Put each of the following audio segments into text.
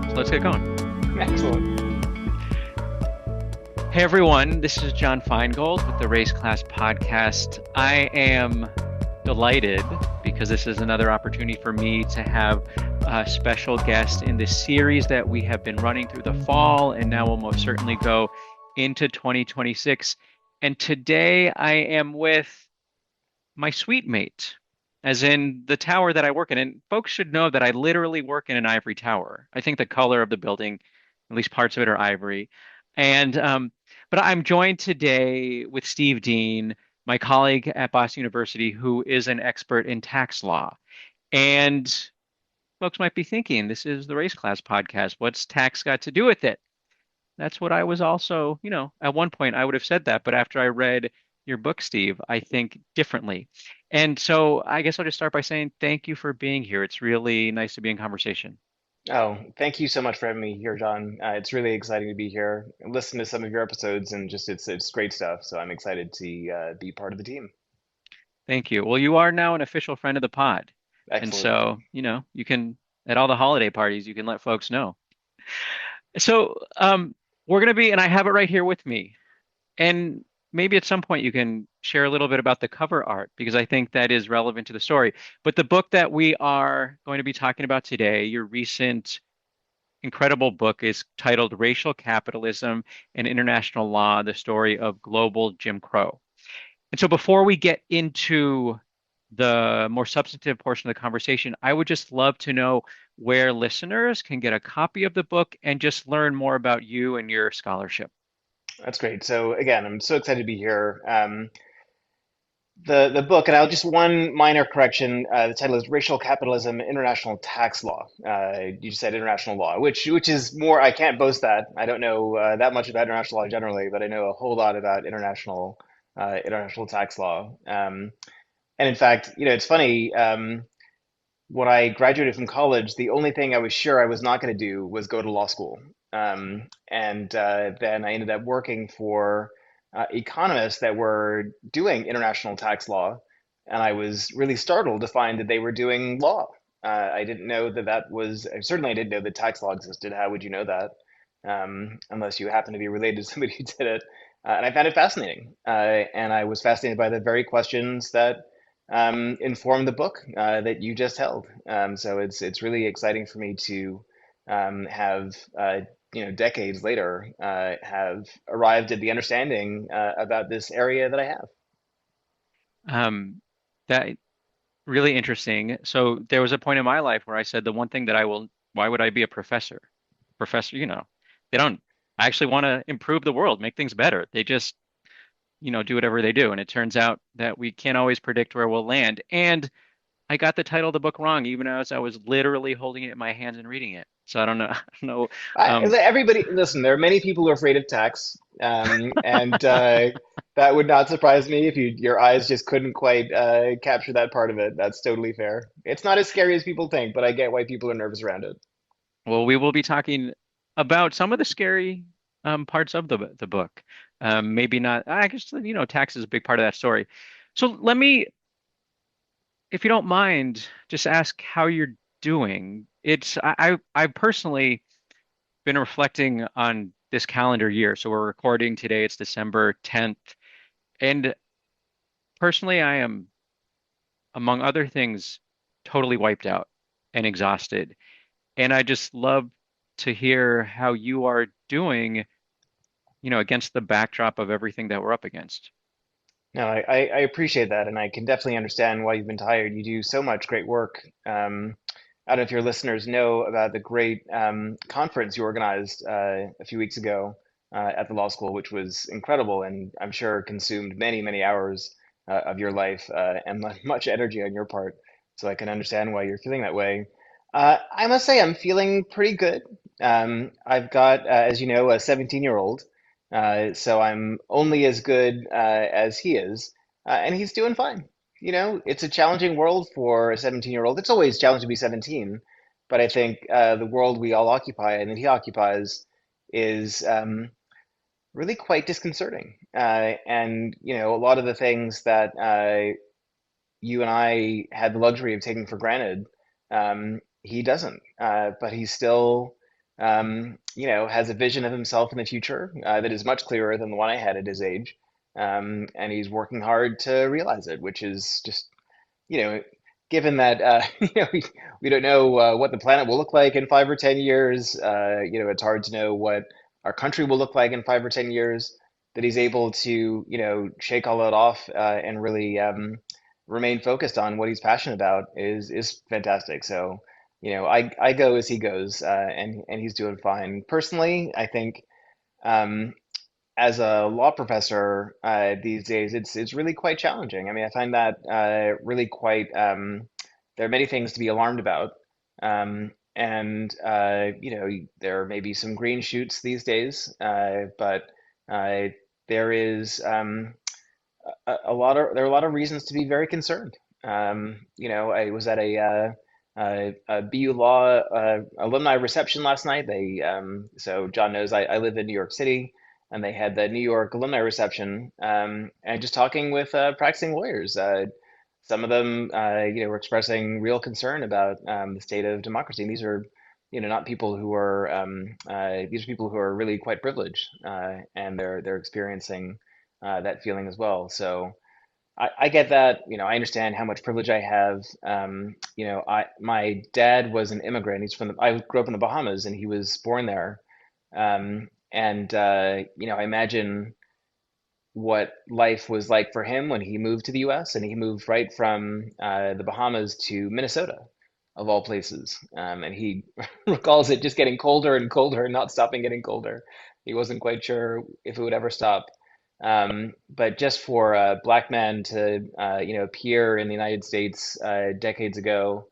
So let's get going. Excellent. Hey everyone, this is John Feingold with the Race Class Podcast. I am delighted because this is another opportunity for me to have a special guest in this series that we have been running through the fall and now will most certainly go into 2026. And today I am with my suite mate, as in the tower that I work in. And folks should know that I literally work in an ivory tower. I think the color of the building, at least parts of it, are ivory. And but I'm joined today with Steve Dean, my colleague at Boston University, who is an expert in tax law. And folks might be thinking, this is the Race Class Podcast. What's tax got to do with it? That's what I was also, at one point I would have said that, but after I read your book, Steve, I think differently. And so I guess I'll just start by saying thank you for being here. It's really nice to be in conversation. Oh, thank you so much for having me here, John. It's really exciting to be here. Listen to some of your episodes, and just it's great stuff. So I'm excited to be part of the team. Thank you. Well, you are now an official friend of the pod. And Excellent. so, you can, at all the holiday parties, you can let folks know. So, we're going to be, and I have it right here with me. And maybe at some point you can share a little bit about the cover art because I think that is relevant to the story. But the book that we are going to be talking about today, your recent incredible book, is titled Racial Capitalism and International Law, the Story of Global Jim Crow. And so before we get into the more substantive portion of the conversation, I would just love to know where listeners can get a copy of the book and just learn more about you and your scholarship. That's great. So again, I'm so excited to be here. The book, and I'll just one minor correction. The title is Racial Capitalism, International Tax Law. You said international law, which is more. I can't boast that. I don't know that much about international law generally, but I know a whole lot about international tax law. And in fact, it's funny. When I graduated from college, the only thing I was sure I was not going to do was go to law school. And then I ended up working for economists that were doing international tax law, and I was really startled to find that they were doing law. I didn't know that was certainly I didn't know that tax law existed. How would you know that unless you happen to be related to somebody who did it? And I found it fascinating, and I was fascinated by the very questions that inform the book that you just held. So it's really exciting for me to have decades later have arrived at the understanding about this area that I have. Um, that really interesting. So there was a point in my life where I said the one thing that why would I be a professor? Professor, they don't I actually want to improve the world, make things better. They just, do whatever they do. And it turns out that we can't always predict where we'll land. And I got the title of the book wrong, even as I was literally holding it in my hands and reading it. So I don't know. I don't know. Um, Everybody, listen, there are many people who are afraid of tax, and that would not surprise me if your eyes just couldn't quite capture that part of it. That's totally fair. It's not as scary as people think, but I get why people are nervous around it. well, we will be talking about some of the scary parts of the book. Maybe not. I guess tax is a big part of that story. So let me, if you don't mind, just ask how you're doing. I've personally been reflecting on this calendar year. So we're recording today. It's December 10th, and personally, I am, among other things, totally wiped out and exhausted. And I just love to hear how you are doing, against the backdrop of everything that we're up against. No, I appreciate that, and I can definitely understand why you've been tired. You do so much great work. I don't know if your listeners know about the great conference you organized a few weeks ago at the law school, which was incredible, and I'm sure consumed many, many hours of your life and much energy on your part. So I can understand why you're feeling that way. I must say I'm feeling pretty good. I've got, as you know, a 17-year-old, so I'm only as good as he is, and he's doing fine. You know, it's a challenging world for a 17-year-old. It's always challenging to be 17, but I think the world we all occupy and that he occupies is really quite disconcerting. And, you know, a lot of the things that you and I had the luxury of taking for granted. He doesn't, but he still, you know, has a vision of himself in the future that is much clearer than the one I had at his age. And he's working hard to realize it, which is just, you know, given that you know we don't know what the planet will look like in 5 or 10 years. You know, it's hard to know what our country will look like in 5 or 10 years. That he's able to, you know, shake all that off and really remain focused on what he's passionate about is fantastic. So, you know, I go as he goes, and he's doing fine. Personally, I think. Um, as a law professor these days, it's really quite challenging. I mean, I find that really quite. There are many things to be alarmed about, and you know, there may be some green shoots these days, but uh, there is a lot of there are a lot of reasons to be very concerned. You know, I was at a BU Law alumni reception last night. So John knows I live in New York City, and they had the New York alumni reception, and just talking with practicing lawyers. Some of them, you know, were expressing real concern about the state of democracy. And these are, you know, not people who are these are people who are really quite privileged, and they're experiencing that feeling as well. So I get that. You know, I understand how much privilege I have. You know, my dad was an immigrant. I grew up in the Bahamas, and he was born there. And you know, I imagine what life was like for him when he moved to the U.S. and he moved right from the Bahamas to Minnesota, of all places. And he recalls it just getting colder and colder and not stopping getting colder. He wasn't quite sure if it would ever stop. But just for a black man to you know, appear in the United States decades ago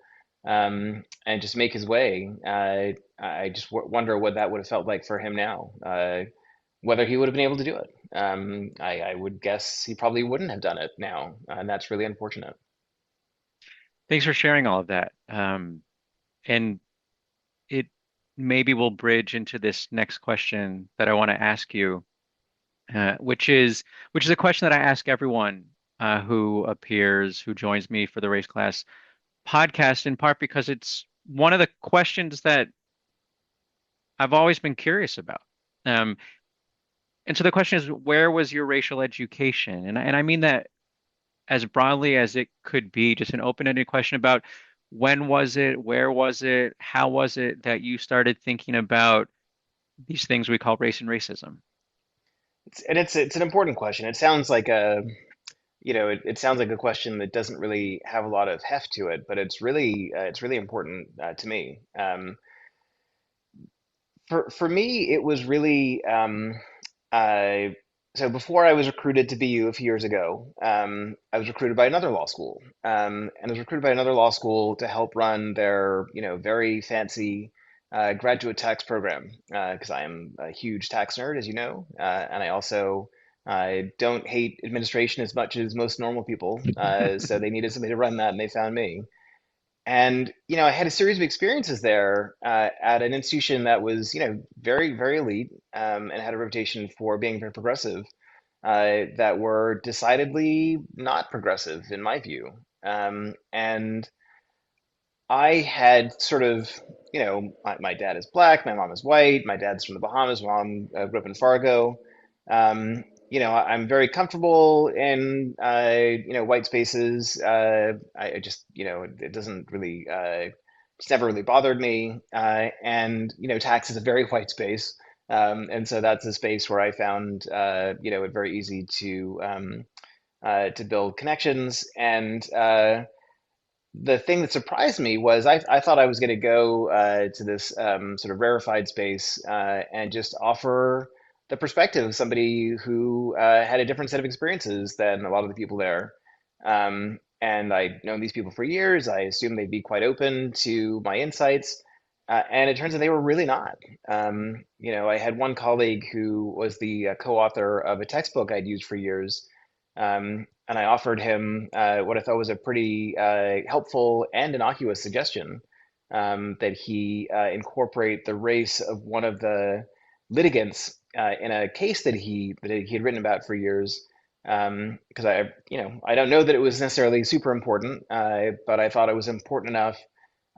and just make his way, I just wonder what that would have felt like for him now. Whether he would have been able to do it. I would guess he probably wouldn't have done it now, and that's really unfortunate. Thanks for sharing all of that. And it maybe will bridge into this next question that I want to ask you, which is a question that I ask everyone who appears, who joins me for the Race Class podcast, in part because it's one of the questions that I've always been curious about. Um, and so the question is, where was your racial education? And I mean that as broadly as it could be, just an open-ended question about when was it, where was it, how was it that you started thinking about these things we call race and racism? It's an important question. It sounds like a you know it sounds like a question that doesn't really have a lot of heft to it, but it's really important to me. For me, it was really uh, so before I was recruited to BU a few years ago, I was recruited by another law school, and I was recruited by another law school to help run their, you know, very fancy graduate tax program because I am a huge tax nerd, as you know, and I also don't hate administration as much as most normal people. So they needed somebody to run that, and they found me. And, you know, I had a series of experiences there at an institution that was, you know, very elite and had a reputation for being very progressive that were decidedly not progressive in my view. And I had sort of, you know, my dad is black, my mom is white, my dad's from the Bahamas, my mom grew up in Fargo. You know, I'm very comfortable in, you know, white spaces. I just, you know, it doesn't really, it's never really bothered me. And, you know, tax is a very white space. And so that's a space where I found, you know, it very easy to build connections. And, the thing that surprised me was I thought I was going to go to this sort of rarefied space and just offer the perspective of somebody who had a different set of experiences than a lot of the people there. And I'd known these people for years. I assumed they'd be quite open to my insights. And it turns out they were really not. I had one colleague who was the co-author of a textbook I'd used for years, and I offered him what I thought was a pretty helpful and innocuous suggestion, that he incorporate the race of one of the litigants in a case that he had written about for years. Because I don't know that it was necessarily super important, but I thought it was important enough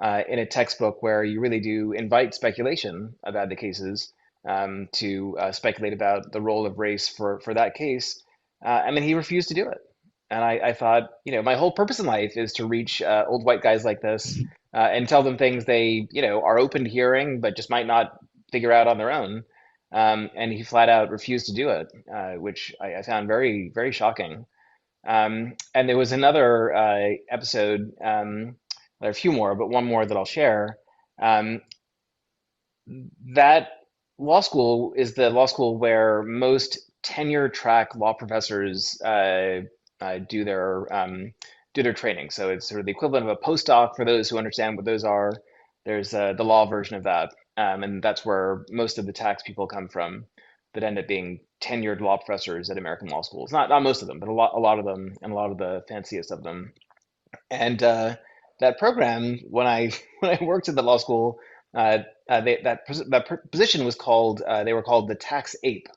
in a textbook where you really do invite speculation about the cases, to speculate about the role of race for that case. And then he refused to do it. And I thought, my whole purpose in life is to reach old white guys like this, and tell them things they, are open to hearing, but just might not figure out on their own. And he flat out refused to do it, which I found very, very shocking. And there was another episode, there are a few more, but one more that I'll share. Um, that law school is the law school where most tenure track law professors do their training. So it's sort of the equivalent of a postdoc for those who understand what those are. There's the law version of that, and that's where most of the tax people come from that end up being tenured law professors at American law schools. Not most of them, but a lot of them, and a lot of the fanciest of them. And that program, when I when I worked at the law school, that position was called, they were called the tax ape,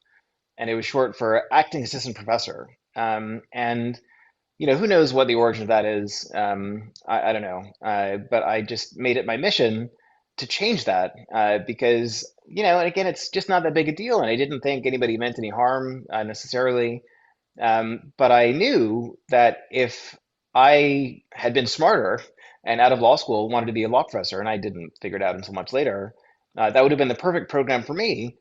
and it was short for acting assistant professor. And who knows what the origin of that is? I don't know, but I just made it my mission to change that, because and again, it's just not that big a deal, and I didn't think anybody meant any harm necessarily. But I knew that if I had been smarter and out of law school wanted to be a law professor, and I didn't figure it out until much later, that would have been the perfect program for me.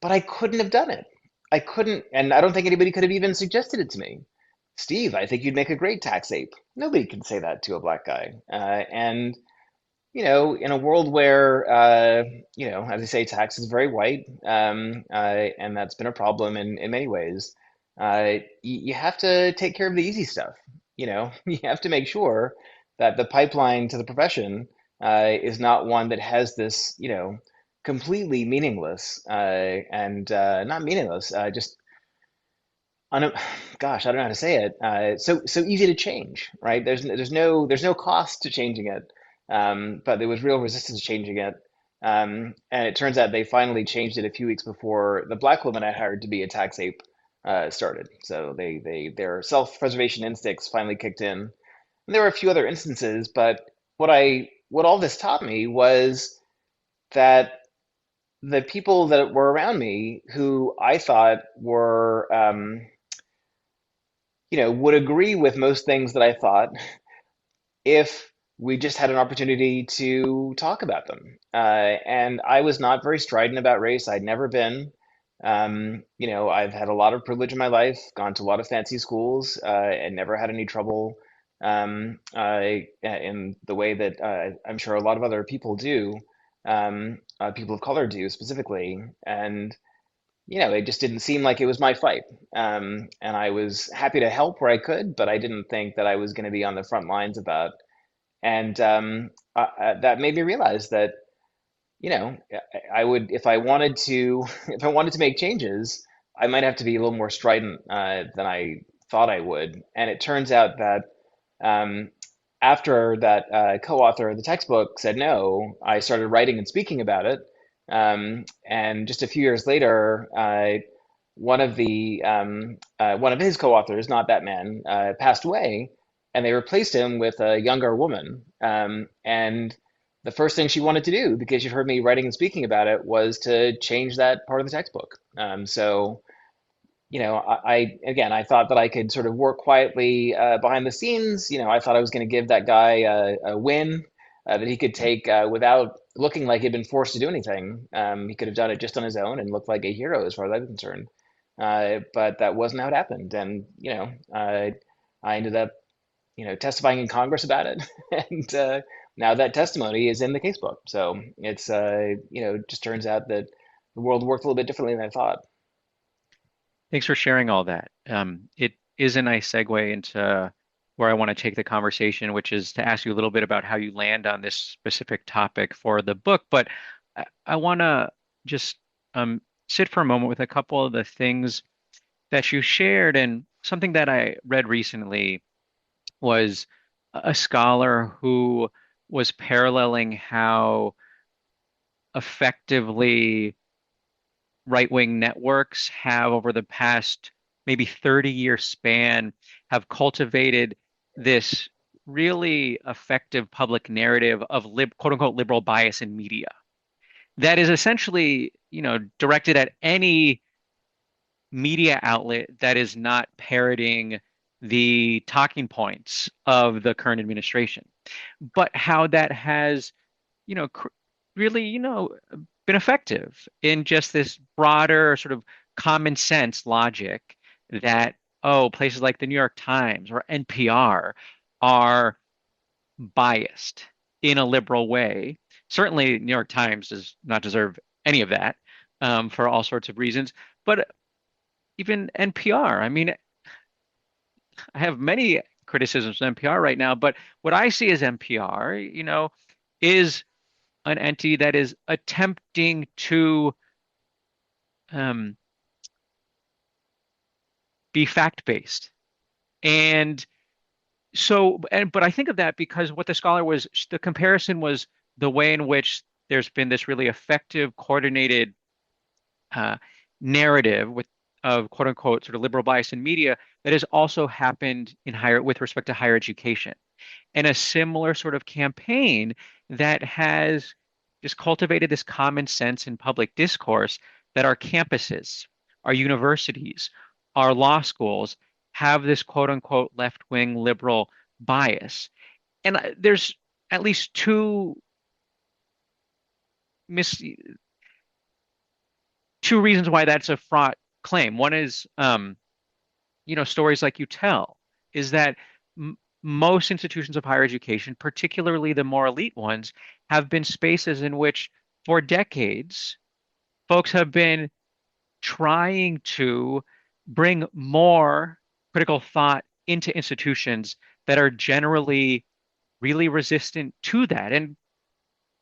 But I couldn't have done it. I couldn't, and I don't think anybody could have even suggested it to me. Steve, I think you'd make a great tax ape. Nobody can say that to a black guy. And in a world where, as I say, tax is very white, and that's been a problem in many ways, you have to take care of the easy stuff. You have to make sure that the pipeline to the profession is not one that has this, completely meaningless, and not meaningless, just un gosh, I don't know how to say it. So easy to change, right? There's no cost to changing it, but there was real resistance to changing it. And it turns out they finally changed it a few weeks before the black woman I hired to be a tax ape started. So their self-preservation instincts finally kicked in. And there were a few other instances, but what all this taught me was that the people that were around me who I thought were would agree with most things that I thought if we just had an opportunity to talk about them. And I was not very strident about race. I'd never been. I've had a lot of privilege in my life, gone to a lot of fancy schools, and never had any trouble, in the way that I'm sure a lot of other people do, people of color do specifically. And it just didn't seem like it was my fight. And I was happy to help where I could, but I didn't think that I was going to be on the front lines of that. And that made me realize that, I would, if I wanted to, if I wanted to make changes, I might have to be a little more strident than I thought I would. And it turns out that, um, after that co-author of the textbook said no, I started writing and speaking about it. And just a few years later, one of his co-authors, not that man, passed away, and they replaced him with a younger woman. And the first thing she wanted to do, because she'd heard me writing and speaking about it, was to change that part of the textbook. So again, I thought that I could sort of work quietly behind the scenes. I thought I was going to give that guy a win that he could take without looking like he'd been forced to do anything. He could have done it just on his own and looked like a hero as far as I'm concerned. But that wasn't how it happened. And, I ended up, testifying in Congress about it. And now that testimony is in the casebook. So it's, just turns out that the world worked a little bit differently than I thought. Thanks for sharing all that. It is a nice segue into where I want to take the conversation, which is to ask you a little bit about how you land on this specific topic for the book. But I want to just sit for a moment with a couple of the things that you shared. And something that I read recently was a scholar who was paralleling how effectively right-wing networks have over the past maybe 30-year span have cultivated this really effective public narrative of quote unquote liberal bias in media that is essentially, directed at any media outlet that is not parroting the talking points of the current administration. But how that has, really, been effective in just this broader sort of common sense logic that, oh, places like the New York Times or NPR are biased in a liberal way. Certainly, New York Times does not deserve any of that, for all sorts of reasons. But even NPR, I mean, I have many criticisms of NPR right now, but what I see as NPR, is an entity that is attempting to um, be fact-based. And but I think of that because what the comparison was the way in which there's been this really effective, coordinated uh, narrative of quote unquote sort of liberal bias in media that has also happened with respect to higher education. And a similar sort of campaign that has just cultivated this common sense in public discourse that our campuses, our universities, our law schools have this quote unquote left wing liberal bias. And there's at least mis two reasons why that's a fraught claim. One is, stories like you tell, is that m most institutions of higher education, particularly the more elite ones, have been spaces in which, for decades, folks have been trying to bring more critical thought into institutions that are generally really resistant to that. And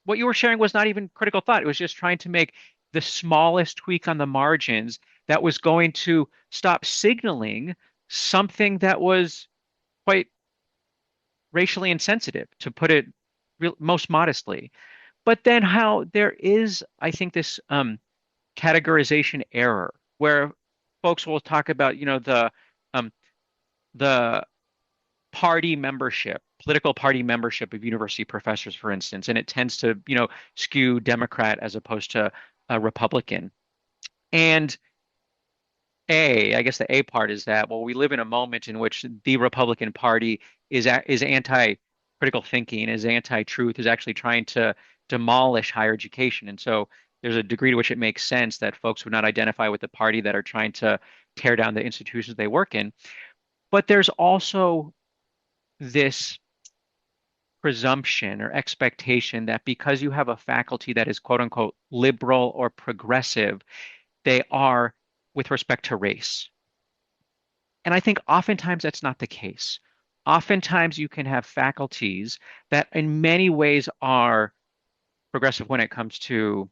what you were sharing was not even critical thought. It was just trying to make the smallest tweak on the margins that was going to stop signaling something that was quite racially insensitive, to put it most modestly. But then how there is, I think, this categorization error where folks will talk about, um, the political party membership of university professors, for instance, and it tends to, skew Democrat as opposed to a Republican. And I guess the A part is that, well, we live in a moment in which the Republican Party is anti-critical thinking, is anti-truth, is actually trying to demolish higher education. And so there's a degree to which it makes sense that folks would not identify with the party that are trying to tear down the institutions they work in. But there's also this presumption or expectation that because you have a faculty that is quote unquote liberal or progressive, they are with respect to race. And I think oftentimes that's not the case. Oftentimes you can have faculties that in many ways are progressive when it comes to,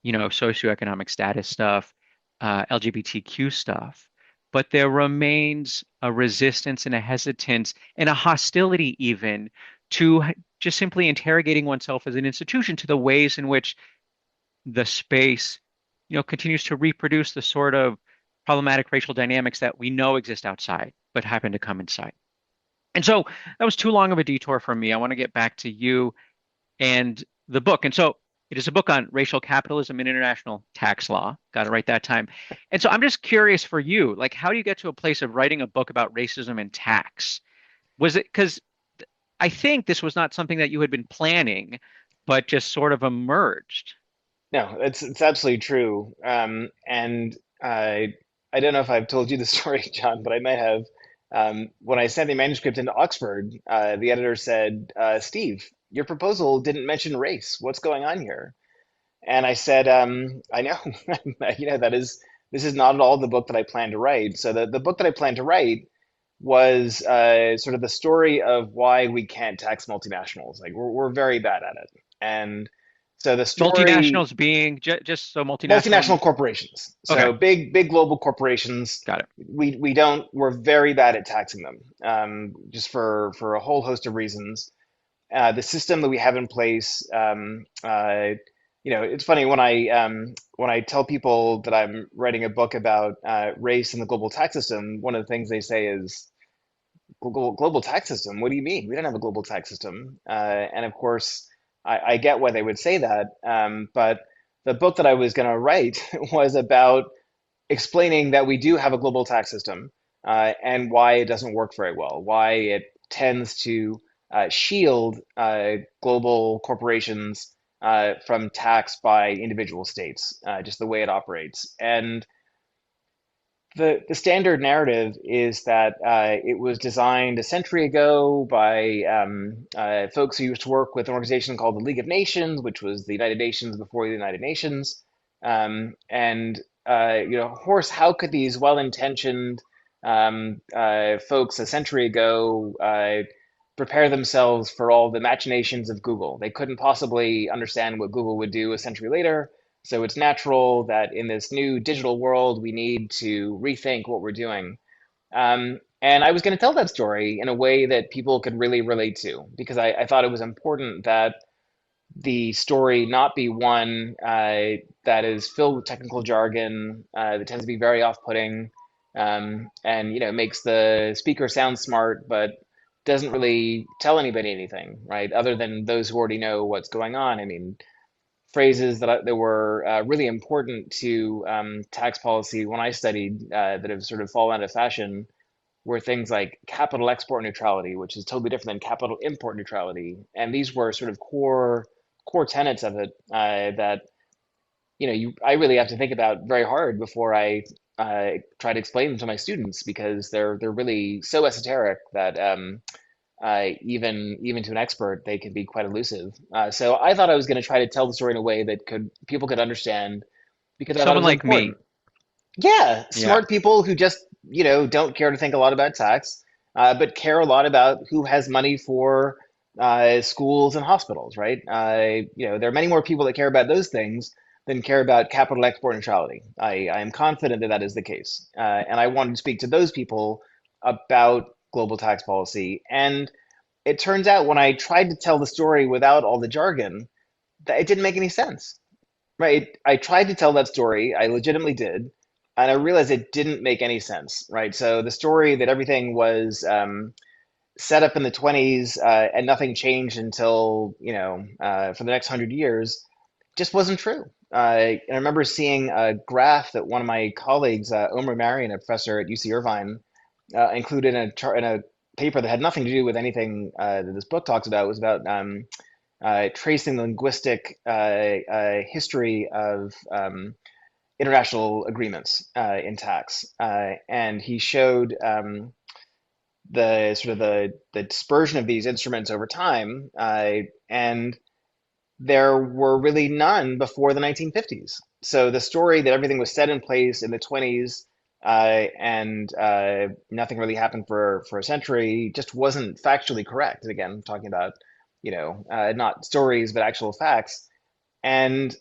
socioeconomic status stuff, LGBTQ stuff, but there remains a resistance and a hesitance and a hostility even to just simply interrogating oneself as an institution to the ways in which the space, continues to reproduce the sort of problematic racial dynamics that we know exist outside, but happen to come inside. And so that was too long of a detour from me. I want to get back to you and the book. And so it is a book on racial capitalism and international tax law. Got it right that time. And so I'm just curious for you, like, how do you get to a place of writing a book about racism and tax? Was it because I think this was not something that you had been planning, but just sort of emerged? No, it's absolutely true. And I don't know if I've told you the story, John, but I might have. When I sent the manuscript into Oxford, the editor said, "Steve, your proposal didn't mention race. What's going on here?" And I said, "I know, that is this is not at all the book that I plan to write. So the book that I plan to write." was sort of the story of why we can't tax multinationals. Like we're very bad at it. And so the story, Multinationals being just so multinational. multinational corporations, Okay, so big global corporations, got it. we're very bad at taxing them, just for a whole host of reasons. The system that we have in place, it's funny when I tell people that I'm writing a book about race in the global tax system. One of the things they say is, global tax system? What do you mean? We don't have a global tax system. And of course, I get why they would say that. But the book that I was going to write was about explaining that we do have a global tax system, and why it doesn't work very well, why it tends to shield global corporations from tax by individual states, just the way it operates. And the standard narrative is that it was designed a century ago by folks who used to work with an organization called the League of Nations, which was the United Nations before the United Nations. And of course, how could these well-intentioned folks a century ago prepare themselves for all the machinations of Google? They couldn't possibly understand what Google would do a century later. So it's natural that in this new digital world, we need to rethink what we're doing. And I was going to tell that story in a way that people could really relate to, because I thought it was important that the story not be one that is filled with technical jargon, that tends to be very off-putting, and makes the speaker sound smart, but doesn't really tell anybody anything, right? Other than those who already know what's going on. I mean, phrases that were really important to tax policy when I studied, that have sort of fallen out of fashion, were things like capital export neutrality, which is totally different than capital import neutrality. And these were sort of core tenets of it, that I really have to think about very hard before I try to explain them to my students, because they're really so esoteric that even to an expert, they can be quite elusive. So I thought I was going to try to tell the story in a way that could people could understand, because I thought it Someone was like me. important. Yeah, Yeah. smart people who just don't care to think a lot about tax, but care a lot about who has money for schools and hospitals, right? There are many more people that care about those things than care about capital export neutrality. I am confident that that is the case, and I wanted to speak to those people about global tax policy. And it turns out when I tried to tell the story without all the jargon, that it didn't make any sense, right? I tried to tell that story, I legitimately did, and I realized it didn't make any sense, right? So the story that everything was set up in the 20s, and nothing changed until, for the next 100 years, just wasn't true. And I remember seeing a graph that one of my colleagues, Omer Marian, a professor at UC Irvine, included in a paper that had nothing to do with anything that this book talks about. It was about tracing the linguistic history of international agreements in tax, and he showed the sort of the dispersion of these instruments over time, and there were really none before the 1950s. So the story that everything was set in place in the 20s, and nothing really happened for a century, just wasn't factually correct. And again, I'm talking about, not stories, but actual facts. And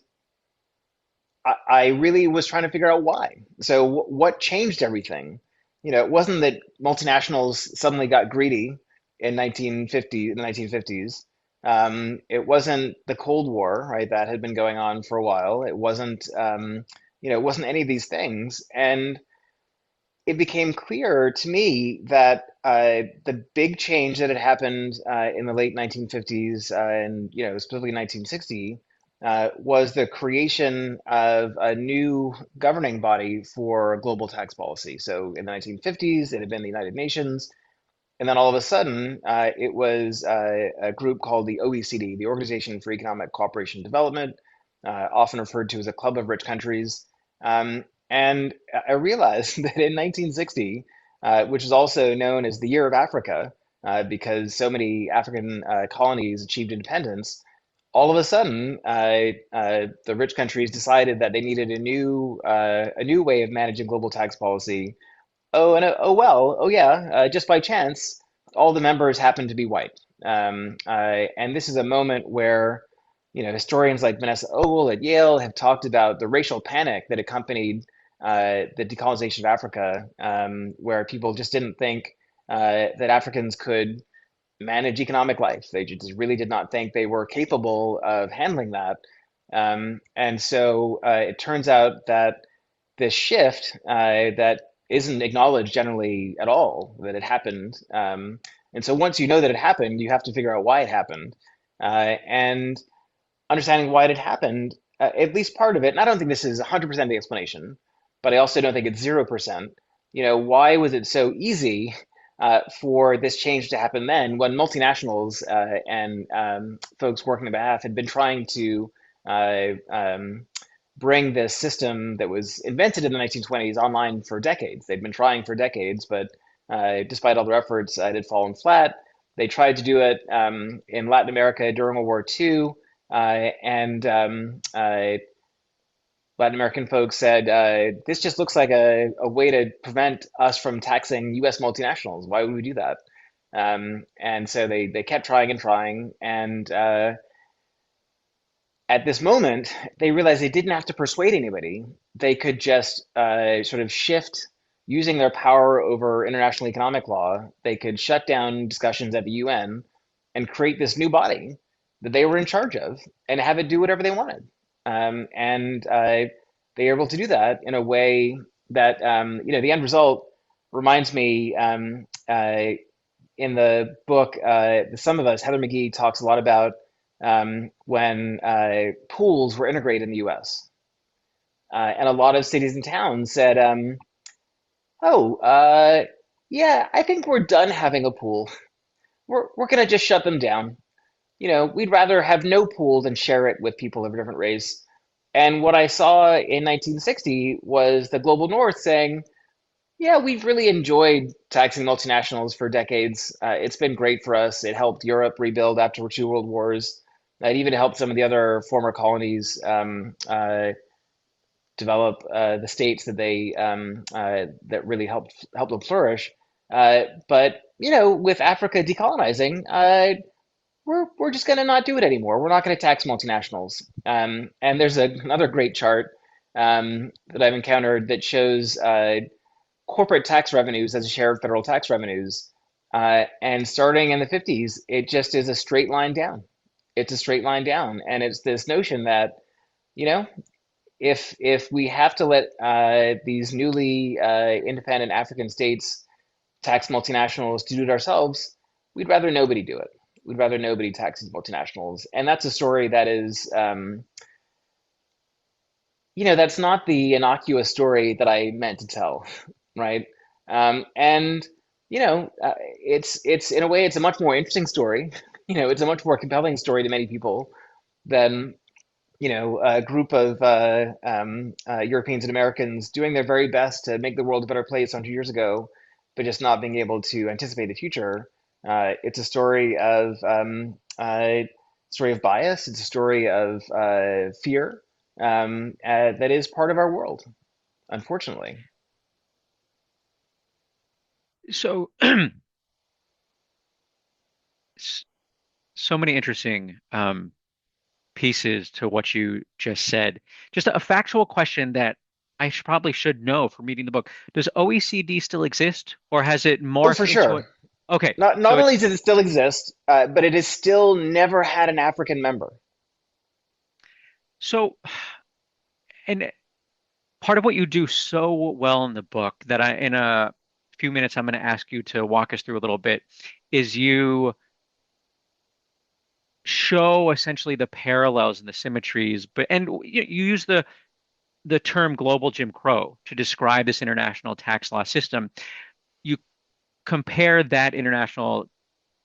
I really was trying to figure out why. So what changed everything? It wasn't that multinationals suddenly got greedy in the 1950s. It wasn't the Cold War, right? That had been going on for a while. It wasn't any of these things. And it became clear to me that the big change that had happened in the late 1950s, and specifically 1960, was the creation of a new governing body for global tax policy. So in the 1950s, it had been the United Nations, and then all of a sudden, it was a group called the OECD, the Organization for Economic Cooperation and Development, often referred to as a club of rich countries. And I realized that in 1960, which is also known as the Year of Africa, because so many African colonies achieved independence, all of a sudden, the rich countries decided that they needed a new way of managing global tax policy, Oh yeah, just by chance, all the members happen to be white. And this is a moment where, historians like Vanessa Ogle at Yale have talked about the racial panic that accompanied the decolonization of Africa, where people just didn't think that Africans could manage economic life. They just really did not think they were capable of handling that. And so it turns out that this shift that isn't acknowledged generally at all that it happened. And so once you know that it happened, you have to figure out why it happened. And understanding why it had happened, at least part of it, and I don't think this is 100% the explanation, but I also don't think it's 0%. Why was it so easy for this change to happen then when multinationals and folks working on behalf had been trying to bring this system that was invented in the 1920s online for decades? They'd been trying for decades, but despite all their efforts, it had fallen flat. They tried to do it in Latin America during World War II, and Latin American folks said, this just looks like a way to prevent us from taxing US multinationals. Why would we do that? And so they kept trying and trying. And at this moment, they realized they didn't have to persuade anybody. They could just sort of shift using their power over international economic law. They could shut down discussions at the UN and create this new body that they were in charge of and have it do whatever they wanted. And they were able to do that in a way that, the end result reminds me in the book, The Sum of Us, Heather McGhee talks a lot about when pools were integrated in the US. And a lot of cities and towns said, oh, yeah, I think we're done having a pool. We're going to just shut them down. We'd rather have no pool than share it with people of a different race. And what I saw in 1960 was the global north saying, yeah, we've really enjoyed taxing multinationals for decades. It's been great for us. It helped Europe rebuild after two world wars. It even helped some of the other former colonies develop the states that they that really helped them flourish. But with Africa decolonizing, we're just going to not do it anymore. We're not going to tax multinationals. And there's another great chart that I've encountered that shows corporate tax revenues as a share of federal tax revenues. And starting in the 50s, it just is a straight line down. It's a straight line down. And it's this notion that, you know, if we have to let these newly independent African states tax multinationals to do it ourselves, we'd rather nobody do it. We'd rather nobody tax these multinationals. And that's a story that is, that's not the innocuous story that I meant to tell, right? And it's in a way it's a much more interesting story. It's a much more compelling story to many people than a group of Europeans and Americans doing their very best to make the world a better place 100 years ago, but just not being able to anticipate the future. It's a story of bias. It's a story of fear that is part of our world, unfortunately. So, s- so many interesting pieces to what you just said. Just a factual question that probably should know from reading the book. Does OECD still exist, or has it Oh, for morphed into a? sure. Okay, Not so only it's does it still exist, but it has still never had an African member. so, and part of what you do so well in the book that in a few minutes, I'm going to ask you to walk us through a little bit, is you show essentially the parallels and the symmetries, but and you use the term global Jim Crow to describe this international tax law system. You compare that international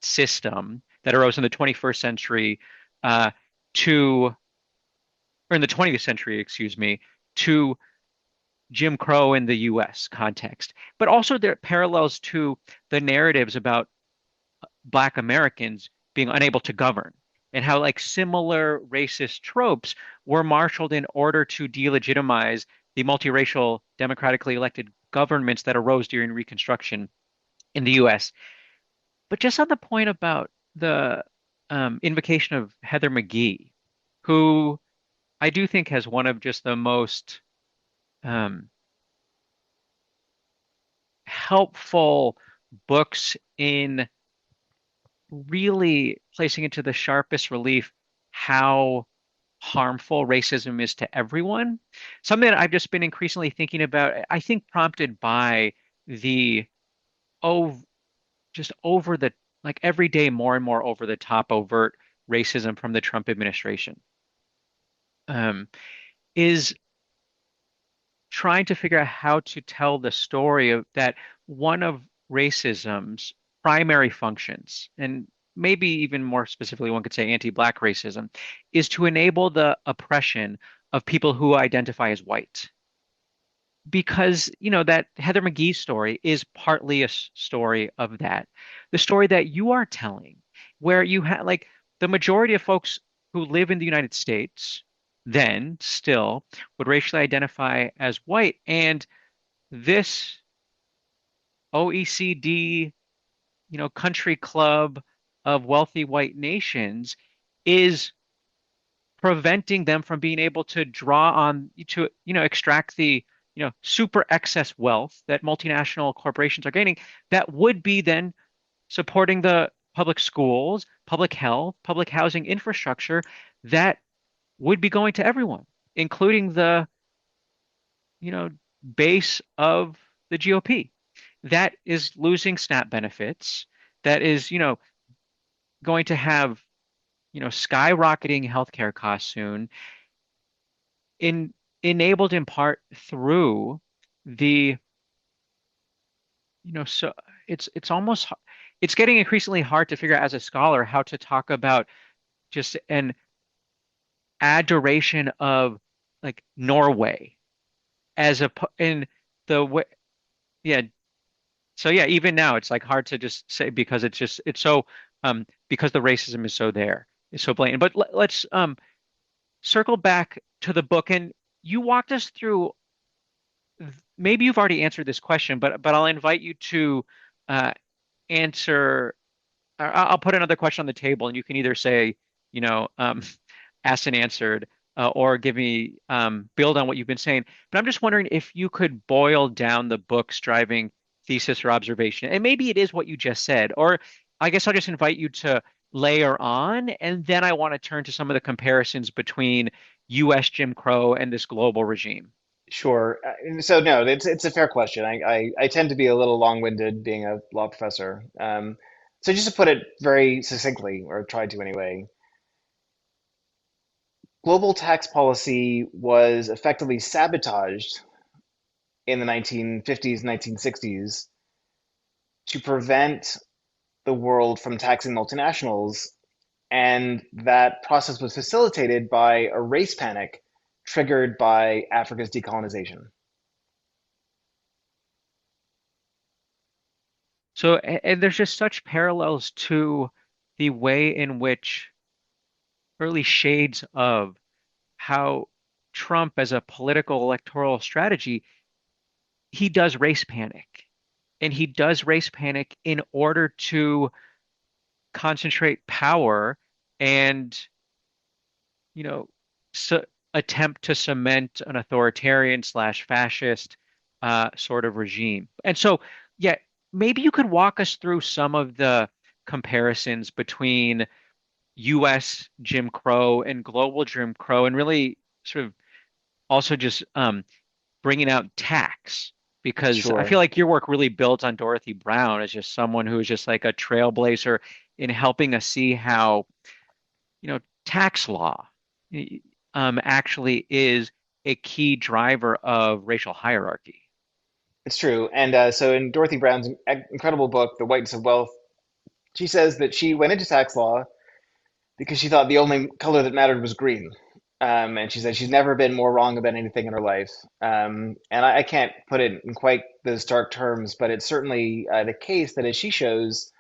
system that arose in the 21st century uh, to, or in the 20th century, excuse me, to Jim Crow in the US context. But also there are parallels to the narratives about Black Americans being unable to govern and how like similar racist tropes were marshaled in order to delegitimize the multiracial, democratically elected governments that arose during Reconstruction in the US. But just on the point about the invocation of Heather McGhee, who I do think has one of just the most um, helpful books in really placing into the sharpest relief how harmful racism is to everyone. Something that I've just been increasingly thinking about, I think prompted by the oh, just over the like every day more and more over the top overt racism from the Trump administration, um, is trying to figure out how to tell the story of that one of racism's primary functions, and maybe even more specifically, one could say anti-Black racism, is to enable the oppression of people who identify as white. Because, that Heather McGhee story is partly a story of that. The story that you are telling, where you have like the majority of folks who live in the United States then still would racially identify as white. And this OECD, country club of wealthy white nations is preventing them from being able to draw on to, extract the, super excess wealth that multinational corporations are gaining that would be then supporting the public schools, public health, public housing infrastructure that would be going to everyone, including the, you know, base of the GOP that is losing SNAP benefits, that is, going to have, skyrocketing healthcare costs soon, in enabled in part through the, so it's almost it's getting increasingly hard to figure out as a scholar how to talk about just an adoration of like Norway as a in the way, yeah. So yeah, even now it's like hard to just say because it's so because the racism is so there, it's so blatant. But let's circle back to the book, and you walked us through. Maybe you've already answered this question, but I'll invite you to uh, answer. I'll put another question on the table, and you can either say, you know, asked and answered, or give me build on what you've been saying. But I'm just wondering if you could boil down the book's driving thesis or observation, and maybe it is what you just said, or I guess I'll just invite you to layer on, and then I want to turn to some of the comparisons between U.S. Jim Crow and this global regime. Sure. So no, it's a fair question. I tend to be a little long-winded being a law professor. So just to put it very succinctly, or try to anyway, global tax policy was effectively sabotaged in the 1950s, 1960s to prevent the world from taxing multinationals. And that process was facilitated by a race panic triggered by Africa's decolonization. So, and there's just such parallels to the way in which early shades of how Trump, as a political electoral strategy, he does race panic. And he does race panic in order to concentrate power and, you know, attempt to cement an authoritarian slash fascist sort of regime. And so, yeah, maybe you could walk us through some of the comparisons between U.S. Jim Crow and global Jim Crow, and really sort of also just bringing out tax, because I feel Sure. like your work really builds on Dorothy Brown as just someone who is just like a trailblazer in helping us see how, tax law actually is a key driver of racial hierarchy. It's true. And so in Dorothy Brown's incredible book, The Whiteness of Wealth, she says that she went into tax law because she thought the only color that mattered was green. And she said she's never been more wrong about anything in her life. And I can't put it in quite those stark terms, but it's certainly the case that, as she shows,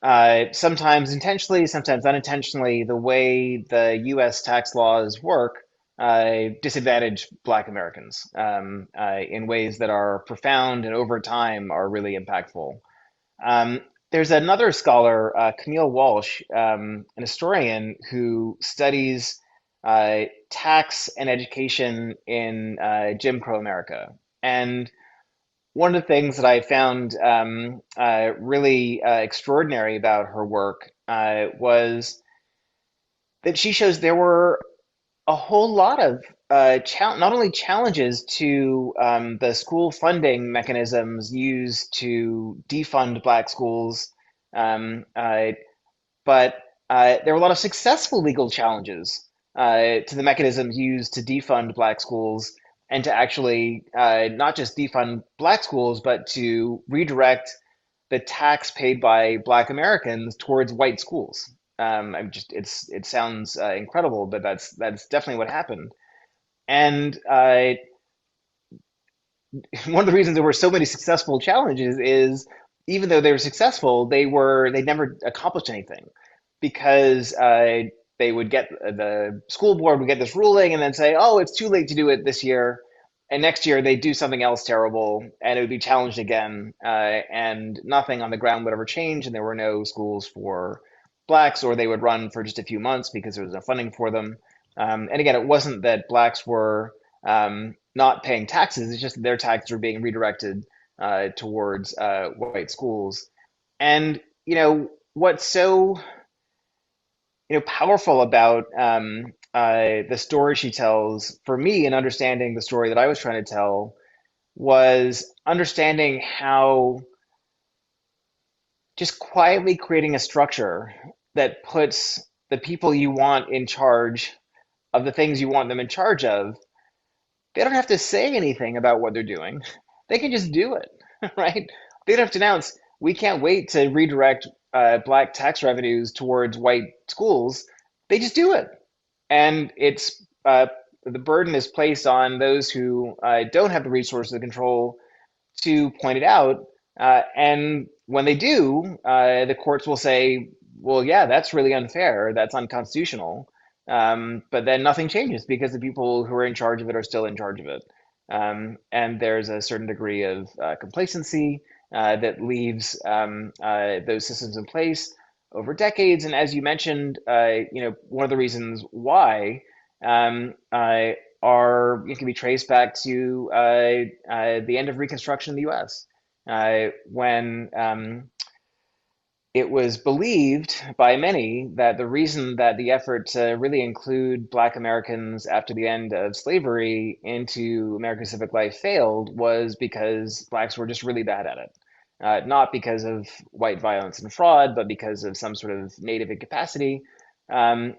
sometimes intentionally, sometimes unintentionally, the way the US tax laws work disadvantage Black Americans in ways that are profound and over time are really impactful. Um, there's another scholar, Camille Walsh, an historian who studies tax and education in Jim Crow America. And one of the things that I found really extraordinary about her work was that she shows there were a whole lot of not only challenges to the school funding mechanisms used to defund Black schools, um, uh, but there were a lot of successful legal challenges to the mechanisms used to defund Black schools and to actually not just defund Black schools, but to redirect the tax paid by Black Americans towards white schools. It sounds incredible, but that's definitely what happened. And one of the reasons there were so many successful challenges is even though they were successful, they never accomplished anything because they would get the school board would get this ruling and then say, "Oh, it's too late to do it this year," and next year they'd do something else terrible and it would be challenged again, and nothing on the ground would ever change, and there were no schools for blacks, or they would run for just a few months because there was no funding for them. And again, it wasn't that blacks were not paying taxes; it's just that their taxes were being redirected towards white schools. And what's so powerful about the story she tells for me in understanding the story that I was trying to tell was understanding how just quietly creating a structure that puts the people you want in charge of the things you want them in charge of. They don't have to say anything about what they're doing. They can just do it, right? They don't have to announce, we can't wait to redirect Black tax revenues towards white schools. They just do it. And the burden is placed on those who don't have the resources to control to point it out. And when they do, the courts will say, well, yeah, that's really unfair. That's unconstitutional. But then nothing changes because the people who are in charge of it are still in charge of it. And there's a certain degree of complacency that leaves those systems in place over decades. And as you mentioned, one of the reasons why are it can be traced back to the end of Reconstruction in the U.S. When it was believed by many that the reason that the effort to really include Black Americans after the end of slavery into American civic life failed was because Blacks were just really bad at it. Not because of white violence and fraud, but because of some sort of native incapacity. And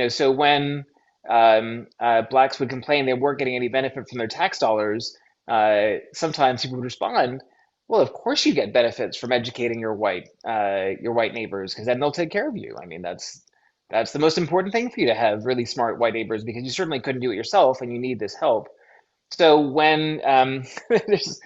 so when Blacks would complain they weren't getting any benefit from their tax dollars, sometimes people would respond, well, of course you get benefits from educating your white neighbors, because then they'll take care of you. I mean, that's the most important thing for you to have really smart white neighbors, because you certainly couldn't do it yourself and you need this help. So when there's,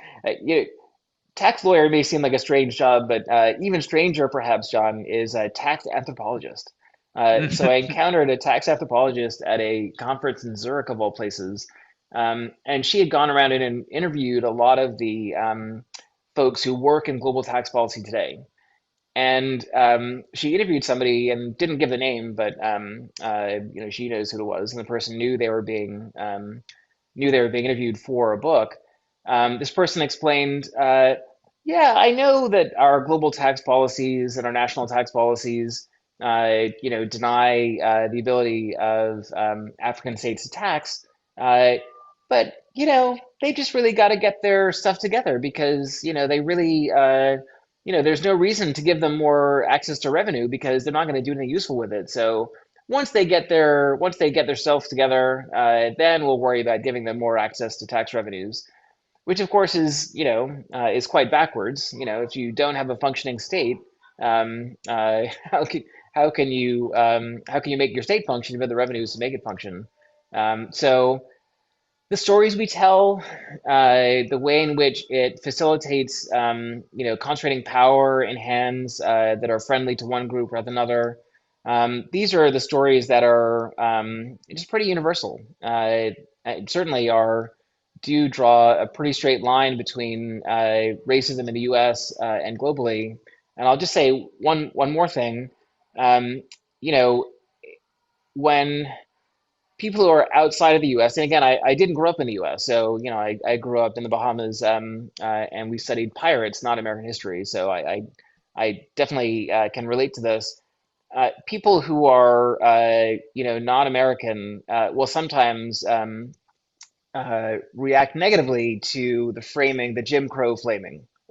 tax lawyer may seem like a strange job, but even stranger, perhaps, John, is a tax anthropologist. So I encountered a tax anthropologist at a conference in Zurich, of all places, and she had gone around and interviewed a lot of the folks who work in global tax policy today. And she interviewed somebody and didn't give the name, but she knows who it was, and the person knew they were being interviewed for a book. This person explained, yeah, I know that our global tax policies and our national tax policies, deny the ability of African states to tax, but they just really got to get their stuff together because they really, there's no reason to give them more access to revenue because they're not going to do anything useful with it. So once they get their self together, then we'll worry about giving them more access to tax revenues, which of course is quite backwards. If you don't have a functioning state, how can how can you make your state function if you have the revenues to make it function? So the stories we tell, the way in which it facilitates, concentrating power in hands that are friendly to one group rather than another, These are the stories that are just pretty universal. Certainly are do draw a pretty straight line between racism in the U.S. And globally. And I'll just say one more thing. Um, you know, when people who are outside of the U.S. and again, I didn't grow up in the U.S., so I grew up in the Bahamas, and we studied pirates, not American history. So I definitely can relate to this. People who are non-American will sometimes react negatively to the framing, the Jim Crow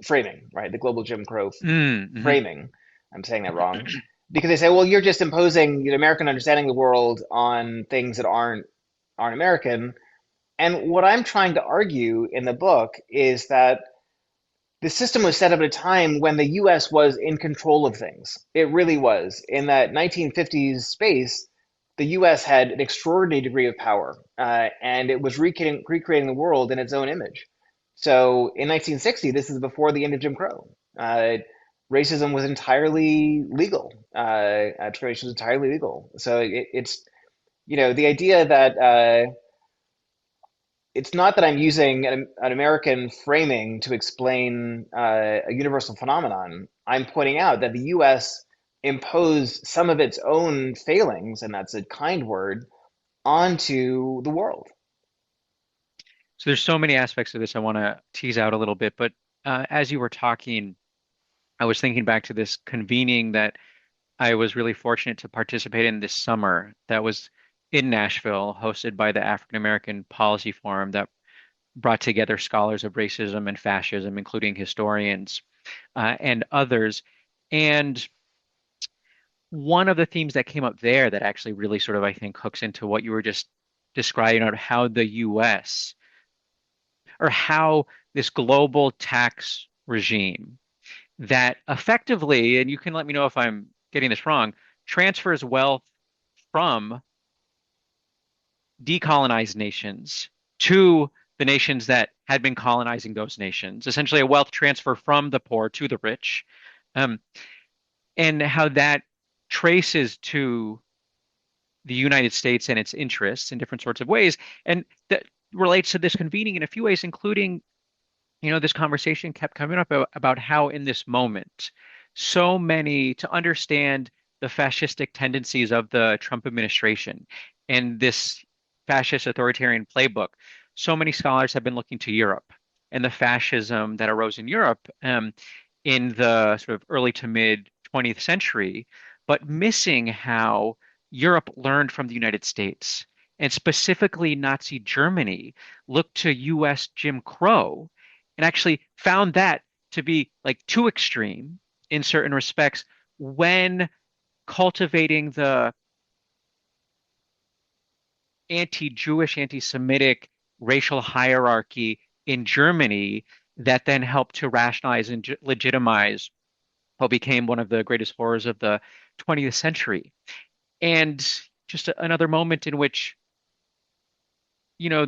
framing, right? The global Jim Crow Mm-hmm. framing. I'm saying that wrong because they say, well, you're just imposing the American understanding of the world on things that aren't American. And what I'm trying to argue in the book is that the system was set up at a time when the US was in control of things. It really was. In that 1950s space, the US had an extraordinary degree of power, and it was recreating the world in its own image. So in 1960, this is before the end of Jim Crow. Racism was entirely legal. Discrimination was entirely legal. So it's, the idea that it's not that I'm using an American framing to explain a universal phenomenon. I'm pointing out that the US imposed some of its own failings, and that's a kind word, onto the world. So there's so many aspects of this I want to tease out a little bit, but as you were talking, I was thinking back to this convening that I was really fortunate to participate in this summer that was in Nashville, hosted by the African American Policy Forum that brought together scholars of racism and fascism, including historians and others. And one of the themes that came up there that actually really sort of, I think, hooks into what you were just describing of how the US or how this global tax regime that effectively, and you can let me know if I'm getting this wrong, transfers wealth from decolonized nations to the nations that had been colonizing those nations, essentially a wealth transfer from the poor to the rich, um, and how that traces to the United States and its interests in different sorts of ways. And that relates to this convening in a few ways, including this conversation kept coming up about how in this moment, so many to understand the fascistic tendencies of the Trump administration and this fascist authoritarian playbook, so many scholars have been looking to Europe and the fascism that arose in Europe in the sort of early to mid 20th century, but missing how Europe learned from the United States and specifically Nazi Germany looked to US Jim Crow and actually found that to be like too extreme in certain respects when cultivating the anti-Jewish, anti-Semitic racial hierarchy in Germany that then helped to rationalize and legitimize what became one of the greatest horrors of the 20th century. And just another moment in which, you know,